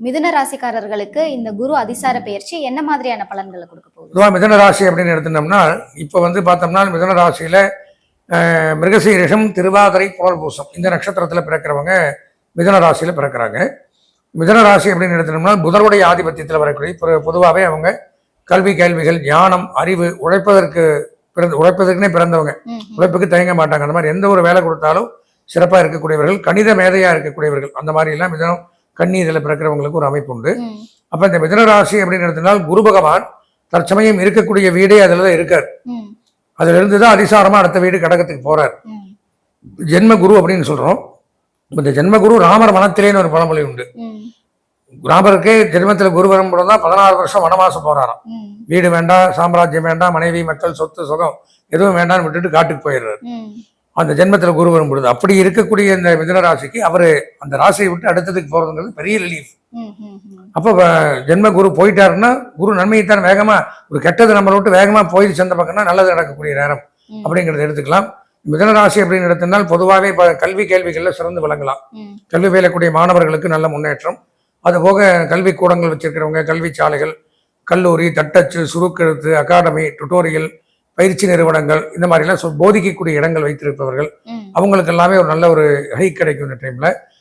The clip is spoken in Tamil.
மிதுன ராசிக்காரர்களுக்கு இந்த குரு அதிசார பெயர்ச்சி என்ன மாதிரியான பலன்களை கொடுக்க போகுது? பொதுவாக மிதுன ராசி அப்படின்னு எடுத்துட்டோம்னா இப்போ பார்த்தோம்னா மிதுன ராசியில மிருகசீரிஷம், திருவாதிரை, புனர்பூசம் இந்த நட்சத்திரத்தில் பிறக்கிறவங்க மிதுன ராசியில பிறக்கிறாங்க. மிதுன ராசி அப்படின்னு எடுத்துட்டோம்னா புதனுடைய ஆதிபத்தியத்தில் வரக்கூடிய பொதுவாகவே அவங்க கல்வி, கேள்விகள், ஞானம், அறிவு, உழைப்பதற்குனே பிறந்தவங்க, உழைப்புக்கு தயங்க மாட்டாங்க. அந்த மாதிரி எந்த ஒரு வேலை கொடுத்தாலும் சிறப்பாக இருக்கக்கூடியவர்கள், கணித மேதையா இருக்கக்கூடியவர்கள், அந்த மாதிரி எல்லாம் மிதனம், கன்னி இதில் பிறக்கிறவங்களுக்கு ஒரு அமைப்பு உண்டு. அப்ப இந்த மிதுன ராசி அப்படின்னு எடுத்தனால் குரு பகவான் தற்சமயம் இருக்கக்கூடிய வீடே அதுல தான் இருக்கார். அதுல இருந்துதான் அதிசாரமா அடுத்த வீடு கடகத்துக்கு போறார். ஜென்ம குரு அப்படின்னு சொல்றோம். இந்த ஜென்ம குரு ராமர் வனத்திலேன்னு ஒரு பழமொழி உண்டு. ராமருக்கே ஜென்மத்துல குரு வரும்போதுதான் 16 வருஷம் வனவாசம் போறாராம். வீடு வேண்டாம், சாம்ராஜ்யம் வேண்டாம், மனைவி, மக்கள், சொத்து, சுகம் எதுவும் வேண்டாம்னு விட்டுட்டு காட்டுக்கு போயிடுறாரு. அந்த ஜென்மத்துல குரு வரும்பொழுது அப்படி இருக்கக்கூடிய இந்த மிதுன ராசிக்கு அவரு அந்த ராசியை விட்டு அடுத்ததுக்கு போறதுங்கிறது பெரிய ரிலீஃப். அப்ப ஜென்ம குரு போயிட்டாருன்னா குரு நன்மையைத்தான் வேகமா, ஒரு கெட்டது நம்மளை விட்டு வேகமா போய் சேர்ந்த பக்கம்னா நல்லது நடக்கக்கூடிய நேரம் அப்படிங்கிறத எடுத்துக்கலாம். மிதுன ராசி அப்படின்னு எடுத்தனால் பொதுவாகவே கல்வி, கேள்விகள்ல சிறந்து விளங்கலாம். கல்வி பயிலக்கூடிய மாணவர்களுக்கு நல்ல முன்னேற்றம். அதுபோக கல்வி கூடங்கள் வச்சிருக்கிறவங்க, கல்வி சாலைகள், கல்லூரி, தட்டச்சு, சுருக்கெழுத்து, அகாடமி, டுட்டோரியல், பயிற்சி நிறுவனங்கள், இந்த மாதிரிலாம் போதிக்கக்கூடிய இடங்கள் வைத்திருப்பவர்கள், அவங்களுக்கு எல்லாமே ஒரு நல்ல ஒரு ஹைக் கிடைக்கும் இந்த டைம்ல.